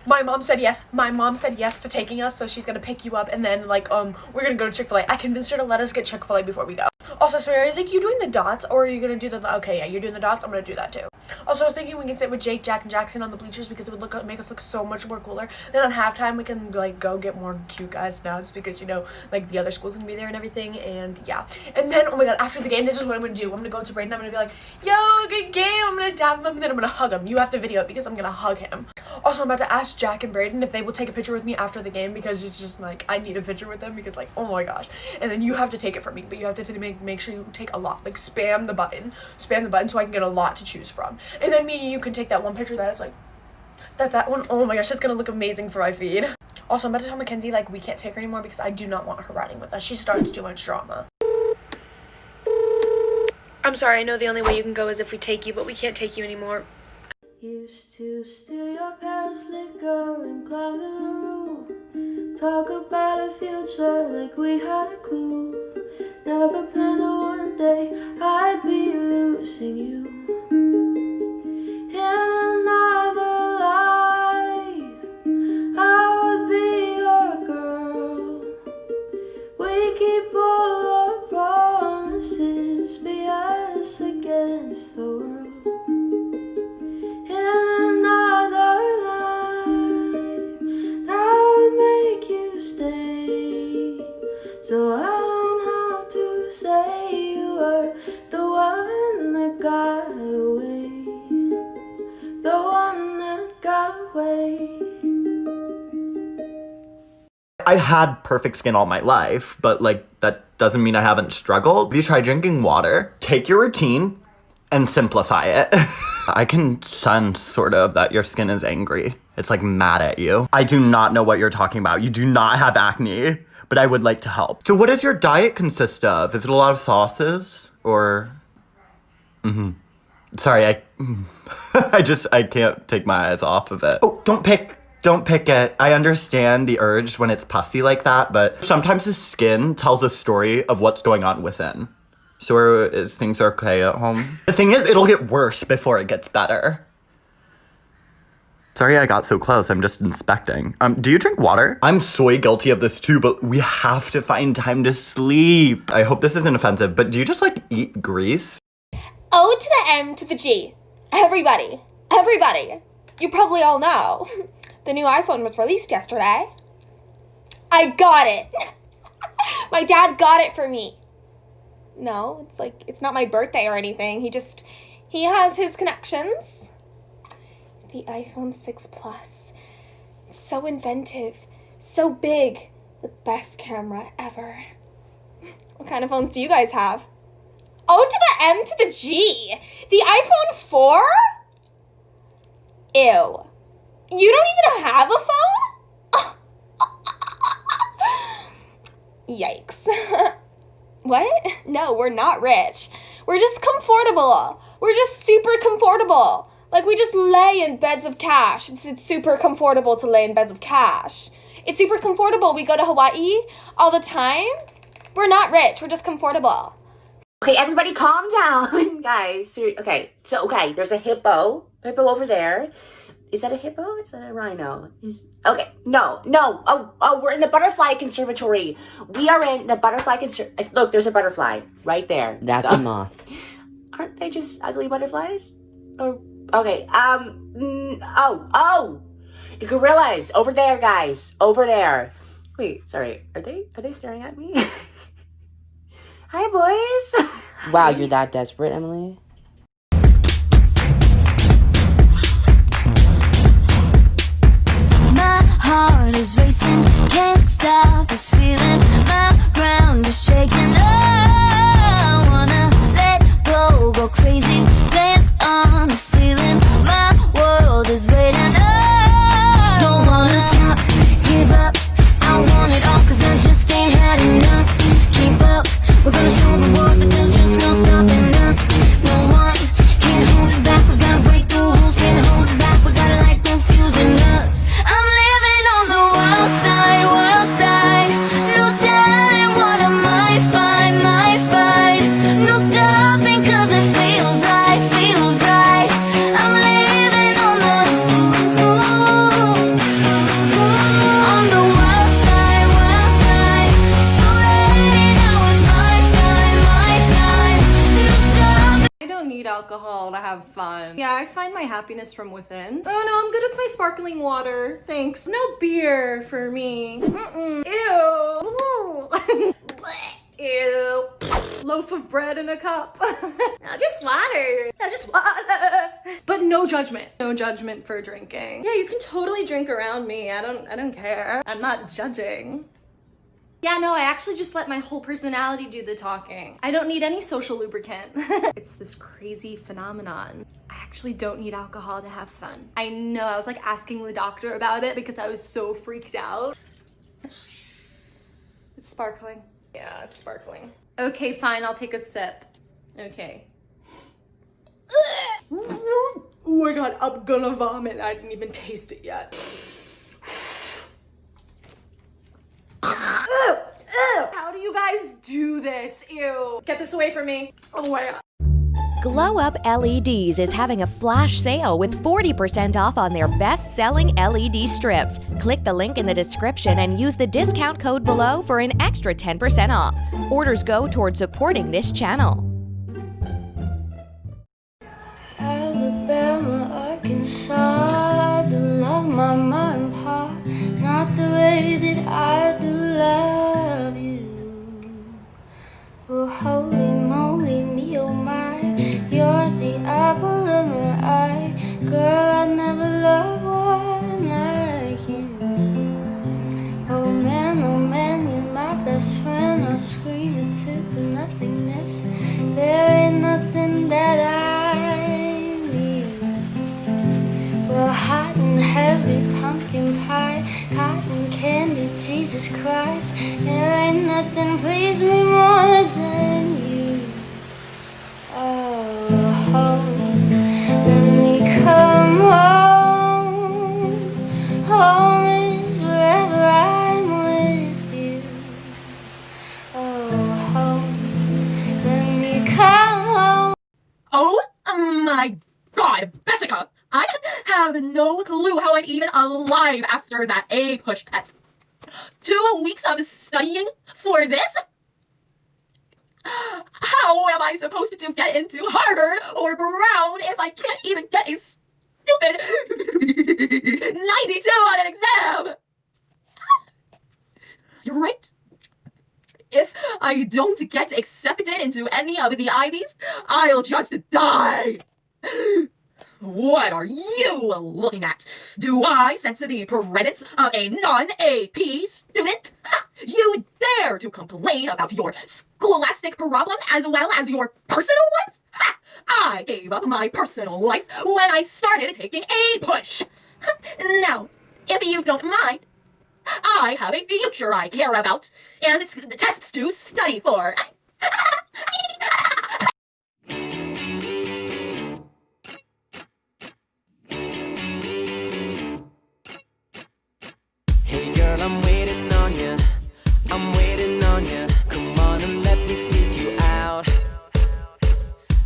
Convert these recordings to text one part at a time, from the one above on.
My mom said yes. My mom said yes to taking us, so she's gonna pick you up, and then like we're gonna go to Chick-fil-A. I convinced her to let us get Chick-fil-A before we go. Also, so are you doing the dots, or are you gonna do the? Okay, yeah, you're doing the dots. I'm gonna do that too. Also, I was thinking we can sit with Jake, Jack, and Jackson on the bleachers because it would make us look so much more cooler. Then on halftime we can like go get more cute guys snaps because you know like the other school's gonna be there and everything, and yeah. And then oh my god, after the game, this is what I'm gonna do. I'm gonna go to Brayden. I'm gonna be like, yo, good game. I'm gonna dab him up and then I'm gonna hug him. You have to video it because I'm gonna hug him. Also, I'm about to ask Jack and Brayden if they will take a picture with me after the game because it's just like I need a picture with them because like oh my gosh. And then you have to take it from me, but you have to make sure you take a lot. Like spam the button so I can get a lot to choose from. And then me and you can take that one picture that is like that one. Oh my gosh, it's gonna look amazing for my feed. Also, I'm about to tell Mackenzie like we can't take her anymore because I do not want her riding with us. She starts too much drama. I'm sorry, I know the only way you can go is if we take you, but we can't take you anymore. Used to steal your parents' liquor and climb to the roof. Talk about a future like we had a clue. Never planned that one day I'd be losing you. In another life, I would be your girl. We keep all our promises, be us against the world. In another life, I would make you stay, so I don't have to say you were the one that got away, the one that got away. I had perfect skin all my life, but like that doesn't mean I haven't struggled. If you try drinking water, take your routine and simplify it. I can sense sort of that your skin is angry. It's like mad at you. I do not know what you're talking about. You do not have acne, but I would like to help. So what does your diet consist of? Is it a lot of sauces or? Sorry, I can't take my eyes off of it. Oh, don't pick it. I understand the urge when it's pussy like that, but sometimes the skin tells a story of what's going on within. So is things okay at home? The thing is, it'll get worse before it gets better. Sorry I got so close, I'm just inspecting. Do you drink water? I'm so guilty of this too, but we have to find time to sleep. I hope this isn't offensive, but do you just like eat grease? O to the M to the G. Everybody. You probably all know. The new iPhone was released yesterday. I got it. My dad got it for me. No, it's not my birthday or anything. He has his connections. The iPhone 6 Plus. It's so inventive, so big, the best camera ever. What kind of phones do you guys have? O to the M to the G. The iPhone 4? Ew. You don't even have a phone? Yikes. What? No, we're not rich. We're just comfortable. We're just super comfortable. Like, we just lay in beds of cash. It's super comfortable to lay in beds of cash. It's super comfortable. We go to Hawaii all the time. We're not rich. We're just comfortable. Okay, everybody calm down, guys. Okay, there's a hippo over there. Is that a hippo or is that a rhino? Okay, no. Oh, we're in the butterfly conservatory. We are in the butterfly Look, there's a butterfly right there. That's a moth. Aren't they just ugly butterflies? Oh, okay. The gorillas over there, guys. Over there. Wait, sorry. Are they staring at me? Hi, boys. Wow, you're that desperate, Emily? My heart is racing, can't stop this feeling. My ground is shaking. I wanna let go crazy, dance on the ceiling. My world is waiting. I don't wanna stop, give up. I want it all 'cause I just ain't had enough. Keep up, we're gonna show the world that there's just no stopping us. No one can hold us back. We gotta break the rules, can't hold us back. We gotta light the fuse in us. I'm living on the wild side, no alcohol to have fun. Yeah, I find my happiness from within. Oh no, I'm good with my sparkling water. Thanks. No beer for me. Ew. Ew. Loaf of bread in a cup. No, just water. No, just water. But no judgment. No judgment for drinking. Yeah, you can totally drink around me. I don't care. I'm not judging. Yeah, no, I actually just let my whole personality do the talking. I don't need any social lubricant. It's this crazy phenomenon. I actually don't need alcohol to have fun. I know, I was like asking the doctor about it because I was so freaked out. It's sparkling. Yeah, it's sparkling. Okay, fine, I'll take a sip. Okay. Oh my god, I'm gonna vomit. I didn't even taste it yet. How do you guys do this? Ew. Get this away from me. Oh my god. Glow Up LEDs is having a flash sale with 40% off on their best-selling LED strips. Click the link in the description and use the discount code below for an extra 10% off. Orders go towards supporting this channel. Alabama, Arkansas, I do love my mom and pa, not the way that I do love you. Oh, holy moly, me oh my, you're the apple of my eye. Girl, I never loved one like you. Oh man, you're my best friend. I'll scream into the nothingness. There ain't nothing that I need. Well, hot and heavy pumpkin pie, cotton candy, Jesus Christ. There ain't nothing please me more than you. Oh, home, let me come home. Home is wherever I'm with you. Oh, home, let me come home. Oh my god, Jessica! I have no clue how I'm even alive after that A-push test. 2 weeks of studying for this? How am I supposed to get into Harvard or Brown if I can't even get a stupid 92 on an exam? You're right. If I don't get accepted into any of the Ivies, I'll just die. What are you looking at? Do I sense the presence of a non-AP student? Ha! You dare to complain about your scholastic problems as well as your personal ones? Ha! I gave up my personal life when I started taking A-push. Now, if you don't mind, I have a future I care about, and it's the tests to study for. Hey girl, I'm waiting on you. I'm waiting on you. Come on and let me sneak you out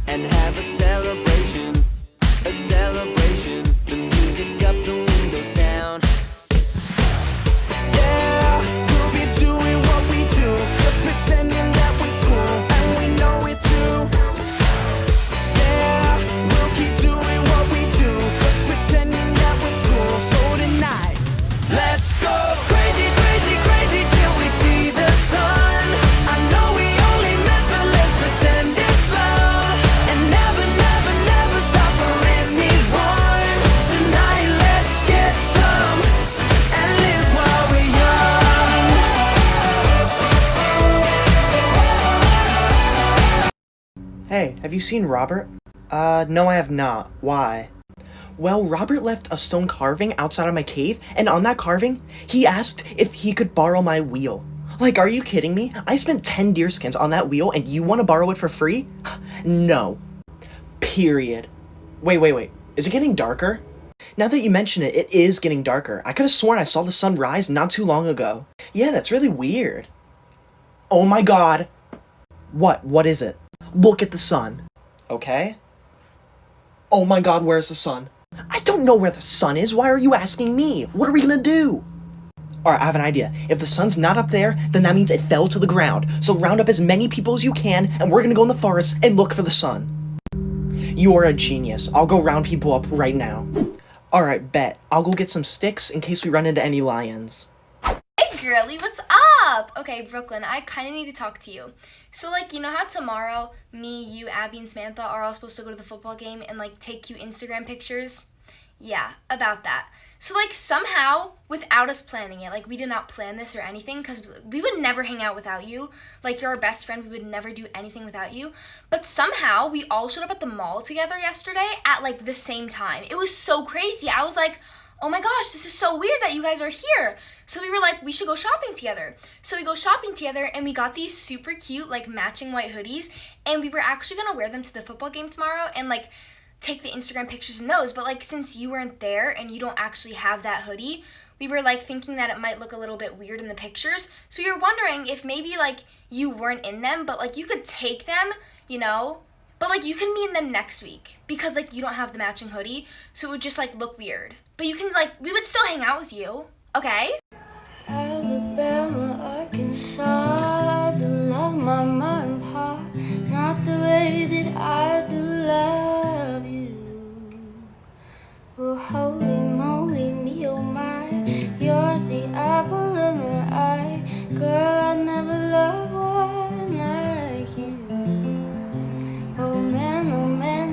and have a celebration. A celebration. The music up, the windows down. Yeah, we'll be doing what we do, just pretending that we cool, and we know it too. Yeah, we'll keep doing what we do, just pretending that we cool. So tonight, let's go crazy, crazy, crazy till we see the sun. I know we only met, but let's pretend it's love, and never, never, never stop for anyone. Tonight, let's get some and live while we're young. Hey, have you seen Robert? No I have not. Why? Well, Robert left a stone carving outside of my cave, and on that carving, he asked if he could borrow my wheel. Like, are you kidding me? I spent 10 deerskins on that wheel, and you want to borrow it for free? No. Period. Wait. Is it getting darker? Now that you mention it, it is getting darker. I could have sworn I saw the sun rise not too long ago. Yeah, that's really weird. Oh my god. What is it? Look at the sun. Okay? Oh my god, where's the sun? I don't know where the sun is. Why are you asking me? What are we gonna do? Alright, I have an idea. If the sun's not up there, then that means it fell to the ground. So round up as many people as you can, and we're gonna go in the forest and look for the sun. You are a genius. I'll go round people up right now. Alright, bet. I'll go get some sticks in case we run into any lions. Hey girly, what's up? Okay, Brooklyn, I kind of need to talk to you. So, like, you know how tomorrow me, you, Abby, and Samantha are all supposed to go to the football game and, like, take cute Instagram pictures? Yeah, about that. So, like, somehow, without us planning it, like, we did not plan this or anything, because we would never hang out without you. Like, you're our best friend, we would never do anything without you. But somehow, we all showed up at the mall together yesterday at, like, the same time. It was so crazy. I was like, oh my gosh, this is so weird that you guys are here. So we were like, we should go shopping together. So we go shopping together, and we got these super cute, like, matching white hoodies, and we were actually gonna wear them to the football game tomorrow and, like, take the Instagram pictures in those. But, like, since you weren't there and you don't actually have that hoodie, we were, like, thinking that it might look a little bit weird in the pictures. So we were wondering if maybe, like, you weren't in them, but, like, you could take them, you know? But, like, you can be in them next week because, like, you don't have the matching hoodie, so it would just, like, look weird. But you can, like, we would still hang out with you, okay? Alabama, Arkansas, I do love my mom and pop, not the way that I do love you. Oh, holy moly, me, oh my, you're the apple of my eye. Girl, I never loved one like you. Oh man,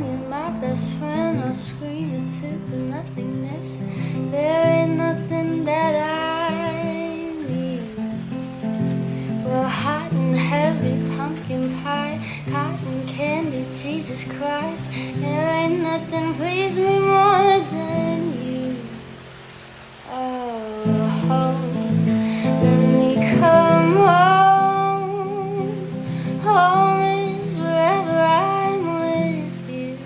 you're my best friend. I'll scream into the nothingness. There ain't nothing that I need. Well, hot and heavy pumpkin pie, cotton candy, Jesus Christ. There ain't nothing please me more than you. Oh, home, let me come home. Home is wherever I'm with you.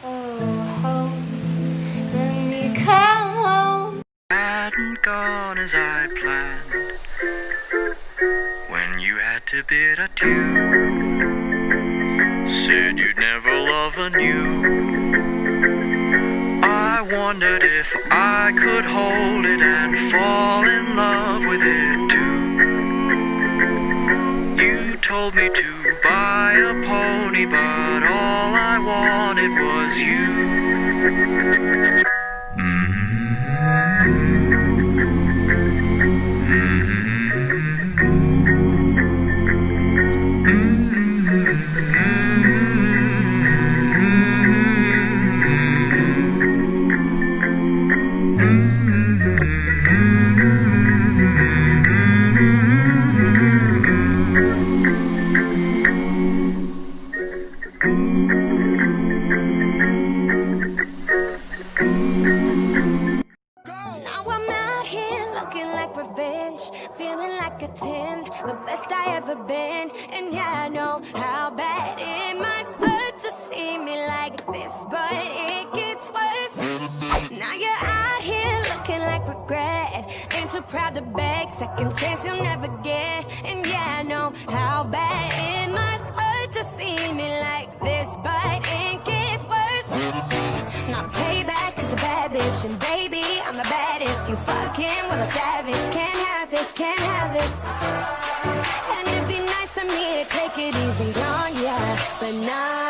Oh, home, let me come home. Hadn't gone as I planned when you had to bid adieu. Said you'd never love anew. I wondered if I could hold it and fall in love with it too. You told me to buy a pony, but all I wanted was you. Now I'm out here looking like revenge, feeling like a 10, the best I ever been. And yeah, I know how bad it must hurt to see me like this, but it gets worse. Now you're out here looking like regret, ain't too proud to beg, second chance you'll never get. And yeah, I know how bad it must hurt to see me like this, but it gets worse. Now payback is a bad bitch, and baby, I'm the baddest. You fucking with a savage. Can't have this, can't have this. And it'd be nice of me to take it easy on ya, but nah.